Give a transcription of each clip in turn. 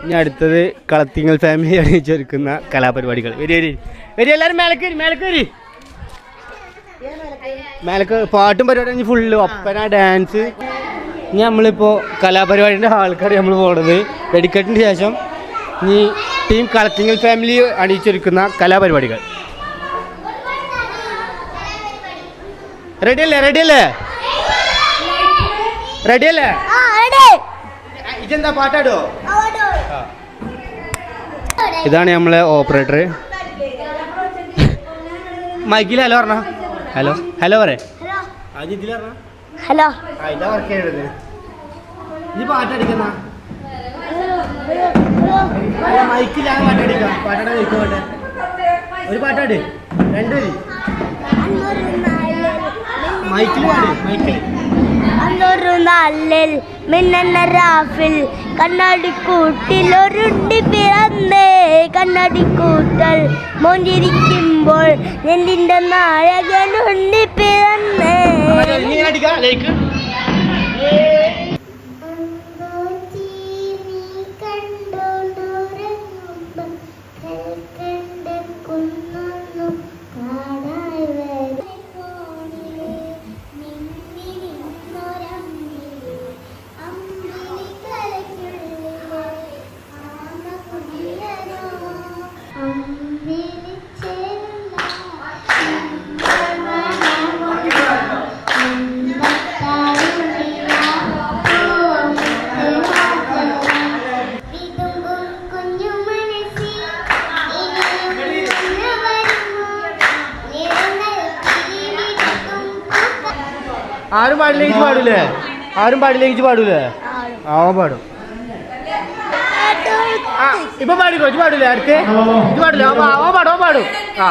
ഇനി അടുത്തത് കളത്തിങ്ങൽ ഫാമിലി അണിയിച്ചൊരുക്കുന്ന കലാപരിപാടികൾ. വരി എല്ലാവരും മേലക്ക് പാട്ടും പരിപാടി ഫുള്ള് ഒപ്പന ഡാൻസ്. ഇനി നമ്മളിപ്പോൾ കലാപരിപാടിൻ്റെ ആൾക്കാർ നമ്മൾ പോണത് വെടിക്കെട്ടിന് ശേഷം ഇനി ടീം കളത്തിങ്ങൽ ഫാമിലി അണിയിച്ചൊരുക്കുന്ന കലാപരിപാടികൾ. റെഡിയല്ലേ ഇതെന്താ പാട്ടാടോ? ഇതാണ് നമ്മളെ ഓപ്പറേറ്റർ. മൈക്കിൽ ഹലോ പറഞ്ഞ ഹലോ പറ. ഹലോ ഇതാ വർക്ക് ചെയ്യണത്. ഇത് പാട്ടടിക്കുന്ന മൈക്കിലാണ് പാട്ടടിക്കാം. പാട്ടാടാ നിൽക്കോട്ടെ. ഒരു പാട്ടാട് രണ്ടു വരി മൈക്കിൽ പാട്. മൈക്കിൽ അന്നൊരു നാളിൽ മിന്നന്ന രാഫിൽ കണ്ണാടിക്കൂട്ടിലൊരുണ്ടി പിറന്നേ. കണ്ണാടിക്കൂട്ടൽ മോഞ്ചിരിക്കുമ്പോൾ നെല്ലിൻ്റെ നായകനുണ്ടി പിറന്നേ. ആരും പാടിലേക്ക് പാടൂലേ? ആരും പാടിലേക്ക് പാടൂലേ? അവൻ പാടും. ഇപ്പൊ പാടിക്കോ. ഇത് പാടൂലേ? അടുത്ത് ഇത് പാടില്ല. അവൻ പാടും. ആ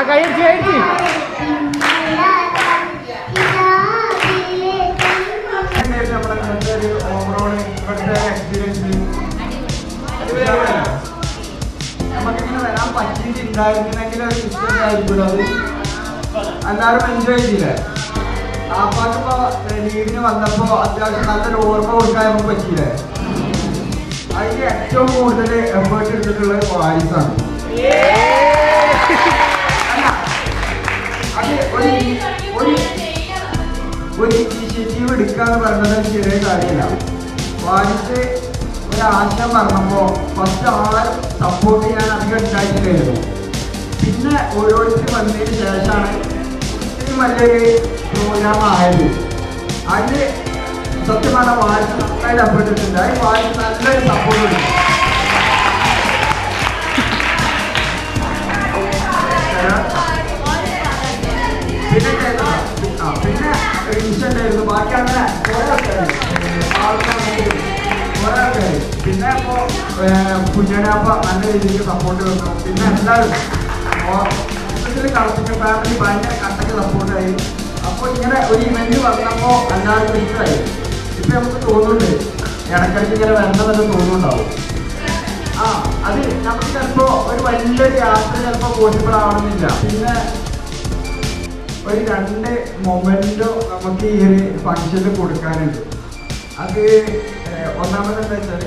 കഴിച്ച് നമുക്കിങ്ങനെ വരാൻ പറ്റിയിട്ടുണ്ടായിരുന്നെങ്കിൽ ഒരു ഇഷ്ടമായിരിക്കും. അത് എല്ലാവരും എൻജോയ് ചെയ്തില്ലേ? ആ പാട്ടിപ്പോ ലീവിന് വന്നപ്പോ അത്യാവശ്യം നല്ലൊരു ഓർമ്മ കൊടുക്കാൻ നമുക്ക് പറ്റിയില്ലേ? അതിന് ഏറ്റവും കൂടുതൽ എഫേർട്ട് എടുത്തിട്ടുള്ളത് വായിസാണ്. ഒരു ഇനിഷ്യേറ്റീവ് എടുക്കാന്ന് പറയുന്നത് ചെറിയ കാര്യമില്ല. വായിച്ച് ഒരാശയം പറഞ്ഞപ്പോൾ ഫസ്റ്റ് ആരും സപ്പോർട്ട് ചെയ്യാൻ അധികം ഉണ്ടായിട്ടില്ലായിരുന്നു. പിന്നെ ഓരോരുത്തർ വന്നതിന് ശേഷമാണ് ഇത്രയും വലിയൊരു പ്രോഗ്രാം ആയത്. അതിന് സത്യമാണ് വായിച്ച് നന്നായിട്ട് സപ്പോർട്ട് ഇട്ടിട്ടുണ്ട്. അതിന് വായിച്ച് നല്ലൊരു സപ്പോർട്ട് ഉണ്ട്. പിന്നെ ഇൻഷണ്ടായിരുന്നു. ബാക്കി അങ്ങനെ കുറെ ആൾക്കാർ. പിന്നെ ഇപ്പോൾ കുഞ്ഞാപ്പ നല്ല രീതിക്ക് സപ്പോർട്ട് വന്നു. പിന്നെ എല്ലാവരും മൊത്തത്തിൽ കളത്തിങ്ങൽ ഫാമിലി ഭയങ്കര കട്ടക്ക് സപ്പോർട്ടായി. അപ്പോൾ ഇങ്ങനെ ഒരു ഇവന്റ് വന്നപ്പോൾ എല്ലാവർക്കും ഇഷ്ടമായി. ഇപ്പം നമുക്ക് തോന്നുന്നുണ്ട് ഇടയ്ക്കിടയ്ക്ക് ഇങ്ങനെ വരണമെന്നൊക്കെ തോന്നുന്നുണ്ടാവും. അത് നമുക്ക് ചിലപ്പോൾ ഒരു വലിയൊരു യാത്ര ചിലപ്പോൾ പോസിബിൾ ആവണമെന്നില്ല. പിന്നെ ഒരു 2 മൊമെന്റോ നമുക്ക് ഈ ഒരു ഫംഗ്ഷനിൽ കൊടുക്കാനുണ്ട്. അത് ഒന്നാമത് എന്താ വെച്ചാൽ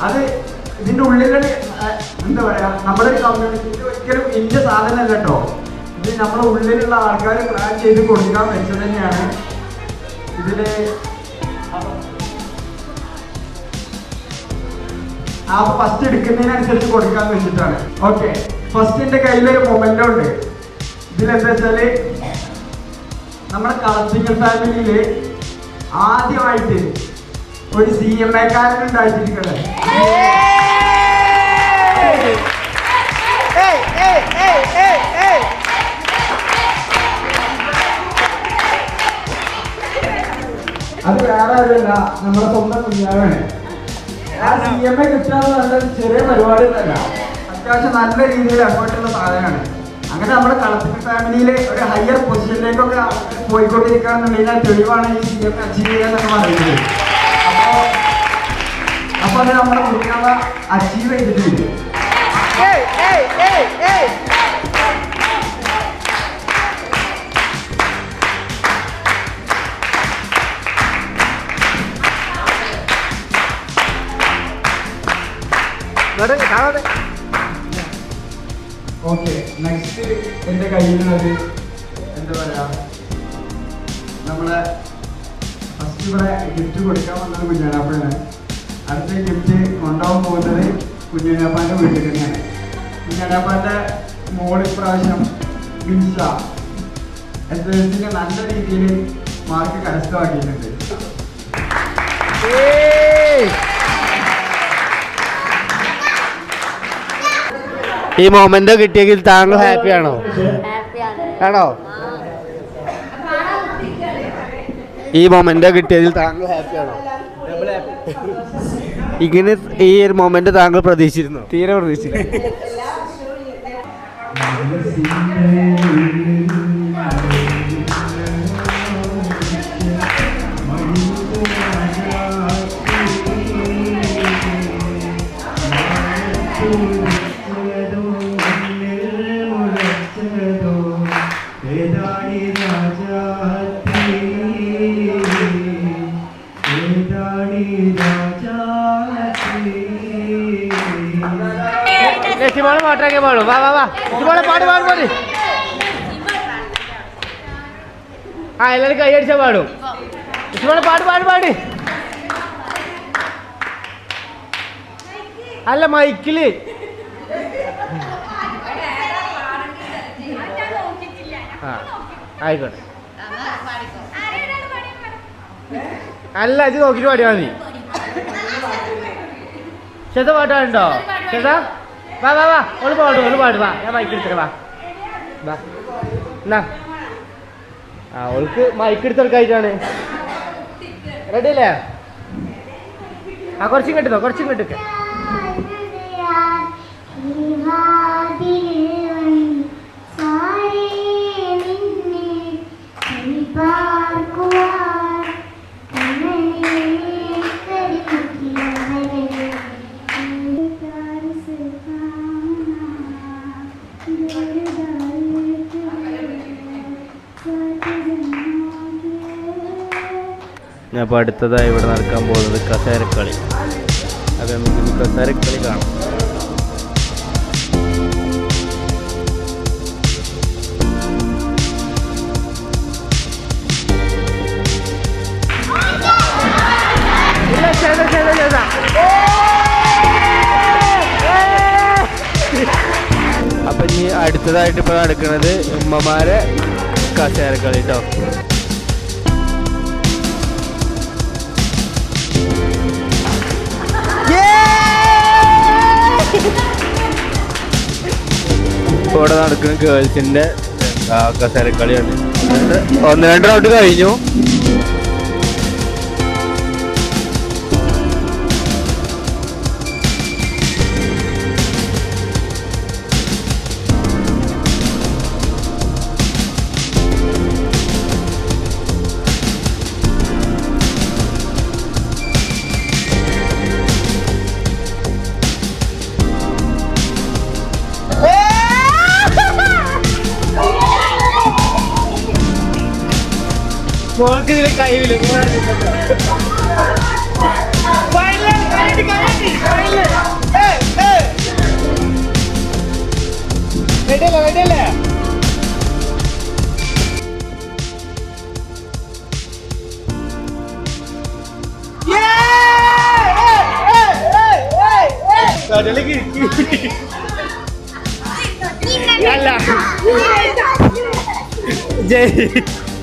അത് ഇതിൻ്റെ ഉള്ളിലൊരു എന്താ പറയാ, നമ്മുടെ ഒരു കമ്മ്യൂണിറ്റി ഒരിക്കലും ഇന്ന സാധനമല്ല കേട്ടോ. ഇത് നമ്മുടെ ഉള്ളിലുള്ള ആൾക്കാർ പ്ലാൻ ചെയ്ത് കൊടുക്കാൻ വെച്ചത് തന്നെയാണ്. ഇതില് ഫസ്റ്റ് എടുക്കുന്നതിനനുസരിച്ച് കൊടുക്കാന്ന് വെച്ചിട്ടാണ്. ഓക്കെ, ഫസ്റ്റ് എൻ്റെ കയ്യിലൊരു മൊമെന്റോ ഉണ്ട്. ഇതിലെന്താ വെച്ചാല് നമ്മുടെ കളത്തിങ്ങൽ ഫാമിലിയില് ആദ്യമായിട്ട് ഒരു CMA കാരൻ ഉണ്ടായിട്ടിരിക്കണേ. അത് വേറെ ആരുമല്ല, നമ്മുടെ സ്വന്തം കുഞ്ഞാവാണ്. ആ CMA കിട്ടാന്ന് പറഞ്ഞ ചെറിയ പരിപാടി ഒന്നല്ല, അത്യാവശ്യം നല്ല രീതിയിൽ എഫേർട്ടുള്ള സാധനമാണ്. അങ്ങനെ നമ്മുടെ കളക്ടർ ഫാമിലിയിൽ ഒരു ഹയർ പൊസിഷനിലേക്കൊക്കെ പോയിക്കൊണ്ടിരിക്കുകയാണെന്നുണ്ടെങ്കിൽ തെളിവാണ് ഈ CM അച്ചീവ് ചെയ്യാന്നൊക്കെ പറയുന്നത്. അപ്പോൾ അത് നമ്മുടെ കുട്ടികളെ അച്ചീവ് ചെയ്തിട്ടുണ്ട്. ഓക്കെ, നെക്സ്റ്റ് എൻ്റെ കയ്യിലുള്ളത് എന്താ പറയുക, നമ്മളെ ഫസ്റ്റ് ഇവിടെ ഗിഫ്റ്റ് കൊടുക്കാൻ വന്നത് കുഞ്ഞാനാപ്പാണ്. അടുത്ത ഗിഫ്റ്റ് കൊണ്ടുപോകാൻ പോകുന്നത് കുഞ്ഞാനാപ്പാൻ്റെ വീട്ടിൽ തന്നെയാണ്. കുഞ്ഞാനാപ്പാൻ്റെ മോള് ഇപ്രാവശ്യം ഗിൻഷ SSLC നല്ല രീതിയിൽ മാർക്ക് കരസ്ഥമാക്കിയിട്ടുണ്ട്. ഈ മൊമെന്റ് കിട്ടിയെങ്കിൽ താങ്കൾ ഹാപ്പിയാണോ? ആണോ? ഈ മൊമെന്റ് കിട്ടിയതിൽ താങ്കൾ ഹാപ്പിയാണോ? ഇങ്ങനെ ഈ ഒരു മൊമെന്റ് താങ്കൾ പ്രതീക്ഷിച്ചിരുന്നോ? തീരെ പ്രതീക്ഷിച്ചില്ല. പാട്ടൊക്കെ പാടും. വാ വാ വാ പാട് പാട് പാട്. ആ എല്ലാവരും കൈയടിച്ചാൽ പാടും. പാട് പാട് പാട്. അല്ല മൈക്കില്. ആ ആയിക്കോട്ടെ. അല്ല ഇത് നോക്കിട്ട് പാടിയാൽ മതി. ചേത്ത പാട്ടാണ്ടോ? ചേത്താ വാ വാ വാ. ഒന്ന് പാടും, ഒന്ന് പാടുവാ. ഞാൻ മൈക്ക് എടുത്തേ. വാ വാ എന്നാ. ആ ഓൾക്ക് മൈക്ക് എടുത്തെടുക്കായിട്ടാണ്. റെഡി അല്ലേ? ആ കുറച്ചും കിട്ടുന്നോ? കുറച്ചും കിട്ടൊക്കെ. ഞാൻ ഇപ്പോൾ അടുത്തതായി ഇവിടെ നടക്കാൻ പോകുന്നത് കസേരക്കളി. അത് നമുക്ക് കസേരക്കളി കാണാം. അപ്പം ഇനി അടുത്തതായിട്ട് ഇപ്പോൾ നടക്കുന്നത് ഉമ്മമാരെ കസേരക്കളി കേട്ടോ. ഇവിടെ നടക്കുന്ന ഗേൾസിന്റെ കസേരക്കളിയാണ്. 1-2 റൗണ്ട് കഴിഞ്ഞു. മോൾക്ക് ഇതിൽ കഴിവില്ല.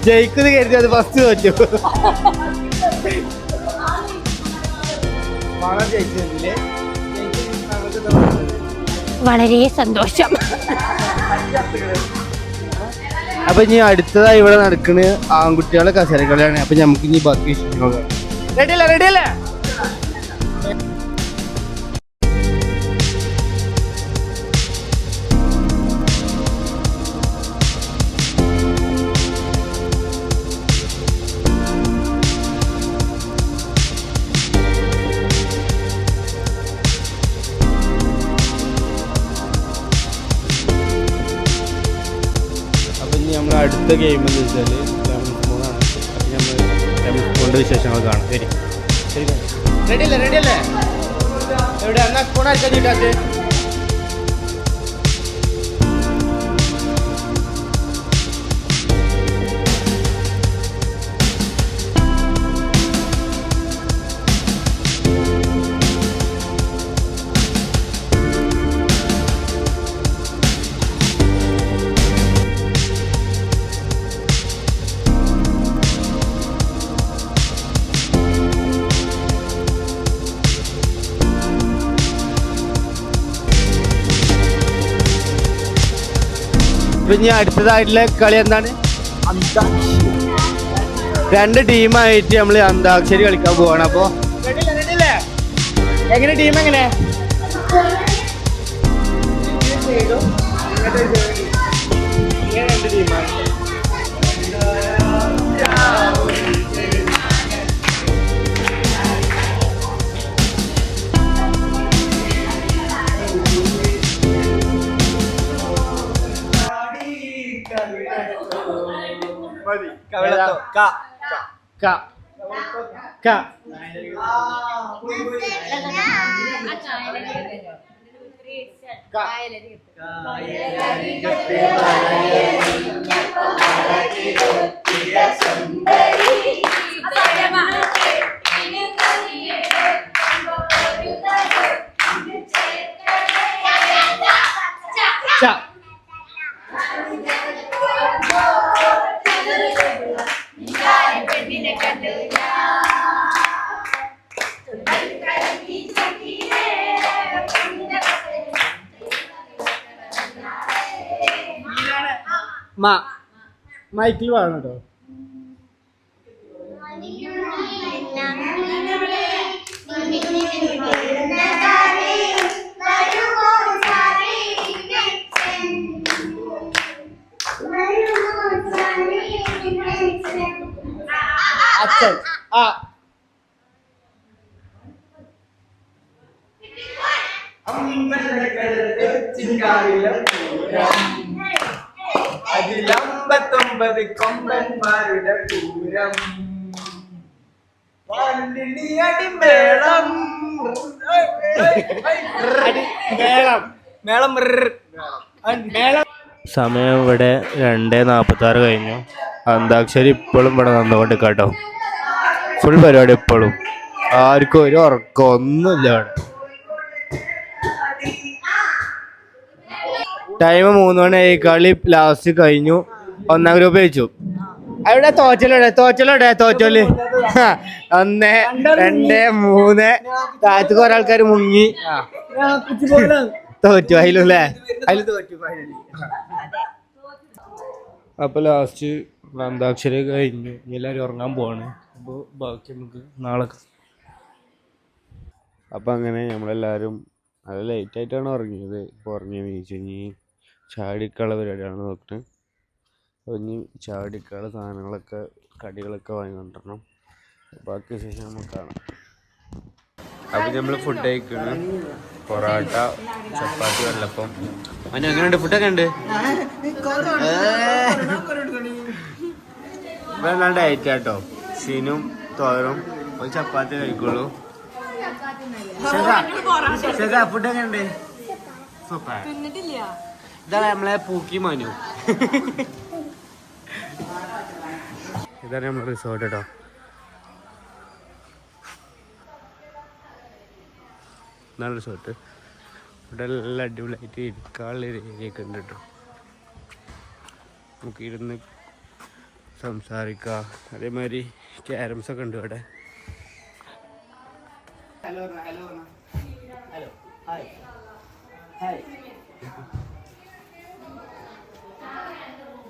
ജയിക്കുന്നത് കരുതി അത് ഫസ്റ്റ് തോറ്റു. വളരെ സന്തോഷം. അപ്പൊ ഇനി അടുത്തതായി ഇവിടെ നടക്കുന്ന ആൺകുട്ടികളെ കസേരക്കളിയാണ്. അപ്പൊ നമുക്ക് ഇനി ബാക്കി വിഷയങ്ങൾ റെഡിയല്ലേ? റെഡിയല്ലേ? അടുത്ത ഗെയിം എന്ന് വെച്ചാൽ ലെമൺ സ്പൂണാണ്. നമ്മൾ ലെമൺ സ്പൂണിൻ്റെ വിശേഷങ്ങൾ കാണാം. ശരി റെഡിയല്ലേ എവിടെ എന്നാൽ സ്പൂൺ അടിക്കാൻ ചീട്ടാച്ച്. ഇനി അടുത്തതായിട്ടുള്ള കളി എന്താണ്? രണ്ട് ടീമായിട്ട് നമ്മൾ അന്താക്ഷരി കളിക്കാൻ പോവാണ്. അപ്പോൾ എങ്ങനെ ടീം എങ്ങനെ രണ്ട് ടീമാണ്. മൈക്കിൽ വേണം കേട്ടോ. അച്ഛൻ ആ അതിലമ്പത്തൊമ്പത് കൊമ്പന്മാരുടെ പൂരം മേളം മേളം മേളം. സമയം ഇവിടെ 2:46 കഴിഞ്ഞു. അന്താക്ഷരി ഇപ്പോഴും ഇവിടെ നടന്നുകൊണ്ട് കേട്ടോ. ഫുൾ പരിപാടി ഇപ്പോഴും. ആർക്കും ഒരു ഉറക്കം ഒന്നുമില്ല ഇവിടെ. ടൈം 3 മണിയായി. കളി ലാസ്റ്റ് കഴിഞ്ഞു. 1-ാം ഗ്രൂപ്പ് ജയിച്ചു. അവിടെ തോറ്റല് 1, 2, 3 താഴത്ത് കുറെ ആൾക്കാർ മുങ്ങി തോറ്റു. അതിലല്ലേ അതിൽ തോറ്റു. അപ്പൊ ലാസ്റ്റ് അന്താക്ഷരി കഴിഞ്ഞു. എല്ലാവരും ഉറങ്ങാൻ പോവാണ്. അപ്പോൾ ബാക്കി നമുക്ക് നാളെ. അപ്പം അങ്ങനെ നമ്മളെല്ലാവരും അത് ലേറ്റായിട്ടാണ് ഉറങ്ങിയത്. ഇപ്പോൾ ഉറങ്ങിയ നീച്ചു. ഇനി ചാടിക്കാനുള്ള പരിപാടിയാണ് നോക്കുന്നത്. അപ്പോൾ ഇനി ചാടിക്കാനുള്ള സാധനങ്ങളൊക്കെ കടികളൊക്കെ വാങ്ങിക്കൊണ്ടിരണം. ബാക്കി ശേഷം നമുക്ക് കാണാം. അപ്പോൾ നമ്മൾ ഫുഡ് കഴിക്കുന്നു. പൊറോട്ട, ചപ്പാത്തി, വെള്ളപ്പം. അതിന് എങ്ങനെയുണ്ട്? ഫുഡൊക്കെ ഉണ്ട്. ഇവിടെ ഡയറ്റ് കേട്ടോ. ഷീനും തോരും ഒരു ചപ്പാത്തി കഴിക്കുള്ളൂ. ഫുഡൊക്കെ ഉണ്ട്. സൂപ്പർ. ഇതാണ് നമ്മളെ പൂക്കി മനു. ഇതാണ് നമ്മളെ റിസോർട്ട് കേട്ടോ. ഇതാണ് റിസോർട്ട്. ഇവിടെ എല്ലാം അടിപൊളിയായിട്ട് ഇരിക്കാനുള്ള ഏരിയയൊക്കെ ഉണ്ട് കേട്ടോ. നമുക്ക് ഇരുന്ന് സംസാരിക്കാം. അതേമാതിരി ക്യാരംസ് ഒക്കെ ഉണ്ട് ഇവിടെ. Hello hello hello hi hi.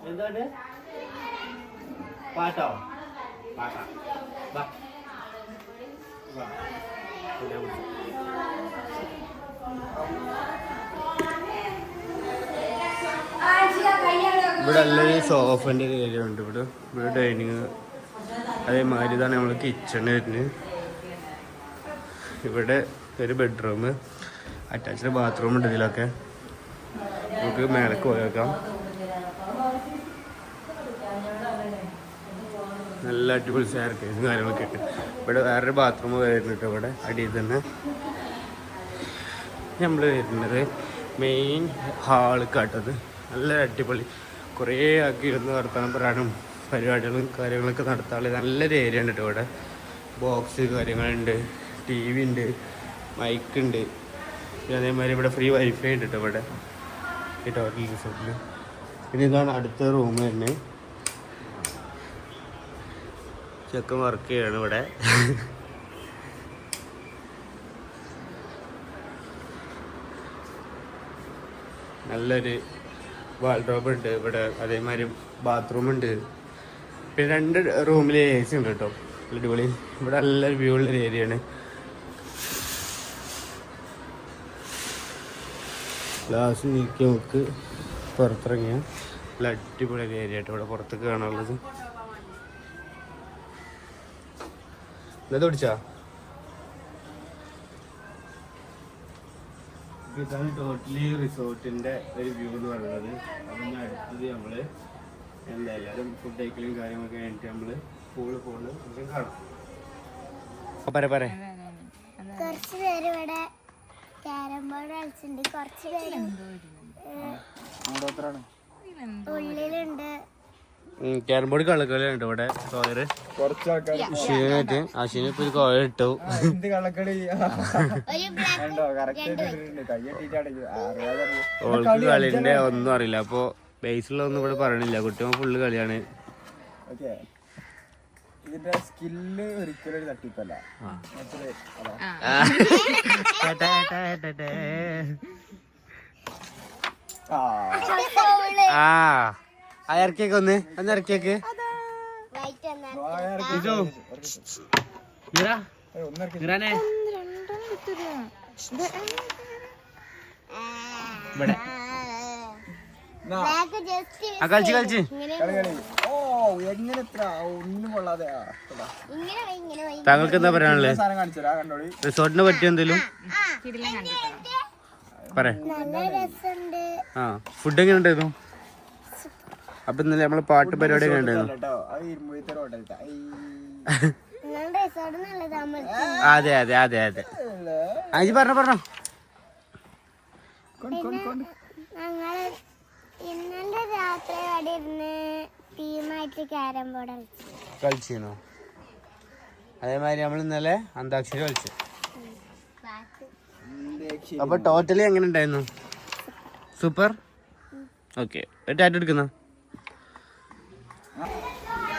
എന്താണ് പാട്ടോ? പാട്ടാ ഇവിടെ എല്ലാവരും സോഫൻ്റെ ഏരിയ ഉണ്ട്. ഇവിടെ ഡൈനിങ്. അതേമാതിരി ഇതാണ് നമ്മൾ കിച്ചൺ വരുന്നത്. ഇവിടെ ഒരു ബെഡ്റൂം, അറ്റാച്ച്ഡ് ബാത്റൂം ഉണ്ട്. ഇതിലൊക്കെ നമുക്ക് മേലേക്ക് പോയേക്കാം. നല്ല അടിപൊളി സ്റ്റെയർ കേസും കാര്യങ്ങളൊക്കെ ഉണ്ട്. ഇവിടെ വേറൊരു ബാത്റൂം വരുന്നുണ്ട് ഇവിടെ അടിയിൽ തന്നെ. നമ്മൾ വരുന്നത് മെയിൻ ഹാള് കാട്ടത് നല്ല അടിപൊളി കുറേ ആക്കി ഇരുന്ന് വർത്തമാനം പറയാനും പരിപാടികളും കാര്യങ്ങളൊക്കെ നടത്താനുള്ള നല്ലൊരു ഏരിയ ഉണ്ട് കേട്ടോ. ഇവിടെ ബോക്സ് കാര്യങ്ങളുണ്ട്, TV ഉണ്ട്, മൈക്കുണ്ട്. പിന്നെ അതേമാതിരി ഇവിടെ ഫ്രീ വൈഫൈ ഉണ്ട് കേട്ടോ ഇവിടെ ഈ ടോട്ടൽ റിസോർട്ടിൽ. പിന്നെ ഇതാണ് അടുത്ത റൂം തന്നെ. ചെക്കൻ വർക്ക് ചെയ്യാണ് ഇവിടെ. നല്ലൊരു വാൾഡ്രോബ് ഉണ്ട് ഇവിടെ. അതേമാതിരി ബാത്റൂം ഉണ്ട്. പിന്നെ 2 റൂമിൽ AC ഉണ്ട് കേട്ടോ. അടിപൊളി. ഇവിടെ നല്ലൊരു വ്യൂ ഉള്ളൊരു ഏരിയയാണ്. ഗ്ലാസ് നീക്കി നമുക്ക് പുറത്തിറങ്ങിയ നല്ല അടിപൊളി ഒരു ഏരിയ ആയിട്ട് ഇവിടെ പുറത്തേക്ക് കാണാനുള്ളത്. എന്താ പിടിച്ചാ? ഇതാണ് ടോട്ടലി റിസോർട്ടിന്റെ ഒരു വ്യൂ എന്ന് പറയുന്നത്. അതിന് അടുത്തത് നമ്മള് എല്ലാവരും ഫുഡ് കഴിക്കലും കാര്യങ്ങളൊക്കെ കഴിഞ്ഞിട്ട് നമ്മള് പൂള് പോകുന്നത് കാണാം. കുറച്ച് പേര് ഇവിടെ ക്യാരം ബോർഡ് കളിച്ചിട്ടുണ്ട്. കുറച്ച് പേര് ഉള്ളിലുണ്ട്. ക്യാരം ബോർഡ് കളിക്കലുണ്ട് ഇവിടെ. കോയറ് ഷീനായിട്ട് ഇപ്പൊ ഒരു കോയ ഇട്ടു. ഓൾക്ക് കളിന്റെ ഒന്നും അറിയില്ല. അപ്പൊ ബേസിലൊന്നും ഇവിടെ പറയണില്ല. കുട്ടികൾ ഫുള്ള് കളിയാണ്. ഇതിന്റെ സ്കില്ല് ഒരിക്കലും ഒരു തട്ടിപ്പല്ല. ഇറക്കിയേക്ക് ഒന്ന് ഇറക്കിയേക്ക്. ഇവിടെ കളിച്ച് താങ്കൾക്ക് എന്താ പറയാനുള്ളത്? റിസോർട്ടിനെ പറ്റി എന്തെങ്കിലും പറയാ. ഫുഡ് എങ്ങനെ ഉണ്ടായിരുന്നു? അപ്പൊ ഇന്നലെ നമ്മള് പാട്ട് പരിപാടി ഒക്കെ ഉണ്ടായിരുന്നു. അതെ അതെ അതെ അതെ അജി പറഞ്ഞോ. ഇന്നലെ രാത്രി അവിടെ ഇരുന്ന് ടീമായിട്ട് ക്യാരം ബോർഡ് കളിച്ചിരുന്നു. അതേമാതിരി നമ്മൾ ഇന്നലെ അന്താക്ഷരി കളിച്ചു. അപ്പൊ ടോട്ടലി എങ്ങനെ ഉണ്ടായിരുന്നു? സൂപ്പർ. ഓക്കെ, ടാറ്റ എടുക്കുന്ന.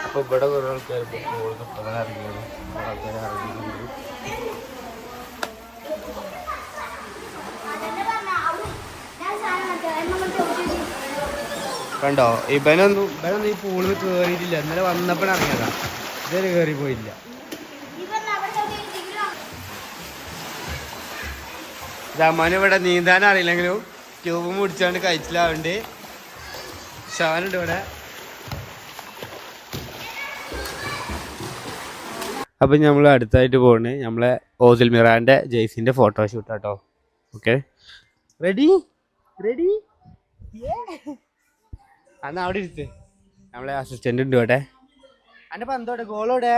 അപ്പൊ ഇവിടെ കുറെ ആൾക്കാർ കണ്ടോ? ഇവനൊന്നും ഈ പൂളിൽ കേറിയിട്ടില്ല. ഇന്നലെ വന്നപ്പോഴാണ് ഇറങ്ങിയതാ. ഇതുവരെ കേറി പോയില്ല. രമന് ഇവിടെ നീന്താൻ അറിയില്ലെങ്കിലും ട്യൂബ് മുടിച്ചാണ്ട് കഴിച്ചിലാവുണ്ട്. ഷാനുണ്ട് ഇവിടെ. അപ്പം നമ്മൾ അടുത്തായിട്ട് പോകണേ നമ്മളെ ഓസിൽ മിറാൻ്റെ ജെയ്സിൻ്റെ ഫോട്ടോഷൂട്ട് കേട്ടോ. ഓക്കെ, റെഡി അന്ന് അവിടെ ഇരുത്ത്. നമ്മളെ അസിസ്റ്റന്റ് ഉണ്ട് ഇവിടെ. അന്റെ പന്തോടെ ഗോളോടെ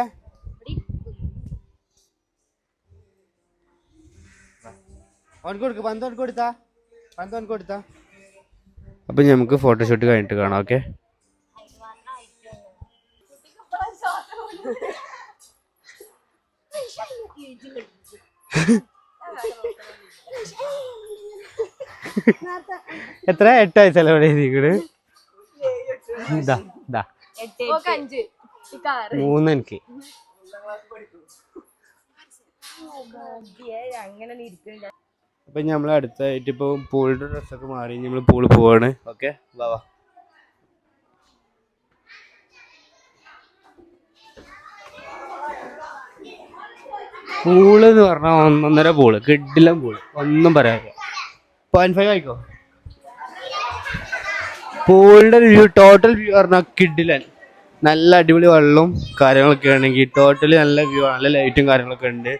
കൊടുക്ക. പന്ത് കൊടുത്താ. അപ്പം നമുക്ക് ഫോട്ടോഷൂട്ട് കഴിഞ്ഞിട്ട് കാണാം. ഓക്കെ, എത്ര 8 വയസ്സല്ലേ ഇവിടെ എഴുതിക്കണ്? 3 എനിക്ക്. അപ്പൊ നമ്മൾ അടുത്തായിട്ട് ഇപ്പൊ പൂളിന്റെ ഡ്രസ്സൊക്കെ മാറി നമ്മള് പൂള് പോവാണ്. ഓക്കെ, വാ. പൂള് എന്ന് പറഞ്ഞാൽ 1.5 പൂള്, കിഡിലും പൂള്, ഒന്നും പറയാനില്ല. 0.5 ആയിക്കോ. പൂളിന്റെ വ്യൂ, ടോട്ടൽ വ്യൂ പറഞ്ഞാൽ കിഡിലൻ. നല്ല അടിപൊളി വെള്ളവും കാര്യങ്ങളൊക്കെ ആണെങ്കിൽ ടോട്ടലി നല്ല വ്യൂ ആണ്. നല്ല ലൈറ്റും കാര്യങ്ങളൊക്കെ ഉണ്ട്.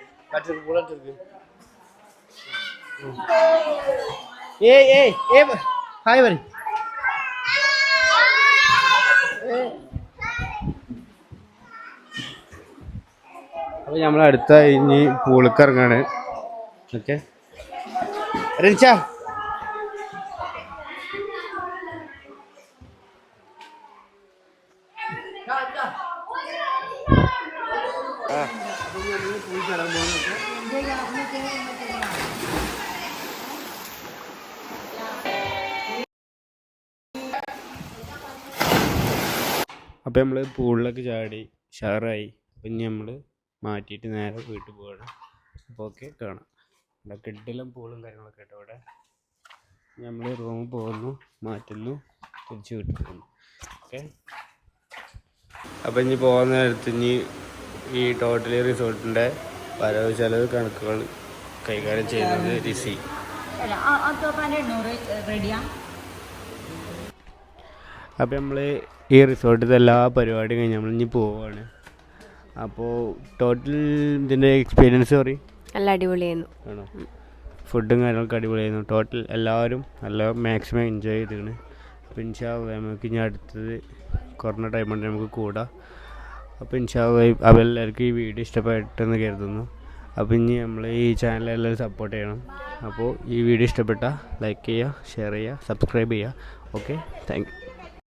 ഹായ് പറ. അപ്പോൾ നമ്മൾ അടുത്ത ഇനി പൂളിക്ക് ഇറങ്ങാണ്. ഓക്കെ റിൻഷ അപ്പോൾ നമ്മൾ പൂളിലൊക്കെ ചാടി ഷവറായി. അപ്പം ഇനി നമ്മൾ മാറ്റിയിട്ട് നേരെ വീട്ടിൽ പോവാണ്. അപ്പോൾ ഓക്കെ കാണാം. ഇവിടെ കിഡിലും പൂളും കാര്യങ്ങളൊക്കെ കേട്ടോ. ഇവിടെ നമ്മൾ റൂമിൽ പോകുന്നു, മാറ്റുന്നു, തിരിച്ച് വീട്ടിൽ പോകുന്നു. ഓക്കെ അപ്പം ഇനി പോകുന്ന നേരത്ത് ഇനി ഈ ടോട്ടലി റിസോർട്ടിൻ്റെ വരവ് ചെലവ് കണക്കുകൾ കൈകാര്യം ചെയ്യുന്നത് രിസി. അപ്പം നമ്മൾ ഈ റിസോർട്ടിൻ്റെ എല്ലാ പരിപാടിയും കഴിഞ്ഞ് നമ്മൾ ഇനി പോവുകയാണ്. അപ്പോൾ ടോട്ടൽ ഇതിൻ്റെ എക്സ്പീരിയൻസ് പറയും. നല്ല അടിപൊളിയായിരുന്നു. ആണോ? ഫുഡും കാര്യങ്ങളൊക്കെ അടിപൊളിയായിരുന്നു. ടോട്ടൽ എല്ലാവരും നല്ല മാക്സിമം എൻജോയ് ചെയ്തിരുന്നു. അപ്പോൾ ഇൻഷാ അല്ലാഹ് നമുക്ക് ഇനി അടുത്തത് കുറഞ്ഞ ടൈം കൊണ്ട് നമുക്ക് കൂടാം. അപ്പോൾ ഇൻഷാ അല്ലാഹ് അവരെല്ലാവർക്കും ഈ വീഡിയോ ഇഷ്ടപ്പെട്ടെന്ന് കരുതുന്നു. അപ്പോൾ ഇനി നമ്മൾ ഈ ചാനൽ എല്ലാവരും സപ്പോർട്ട് ചെയ്യണം. അപ്പോൾ ഈ വീഡിയോ ഇഷ്ടപ്പെട്ടാൽ ലൈക്ക് ചെയ്യുക, ഷെയർ ചെയ്യുക, സബ്സ്ക്രൈബ് ചെയ്യുക. Okay, thank you.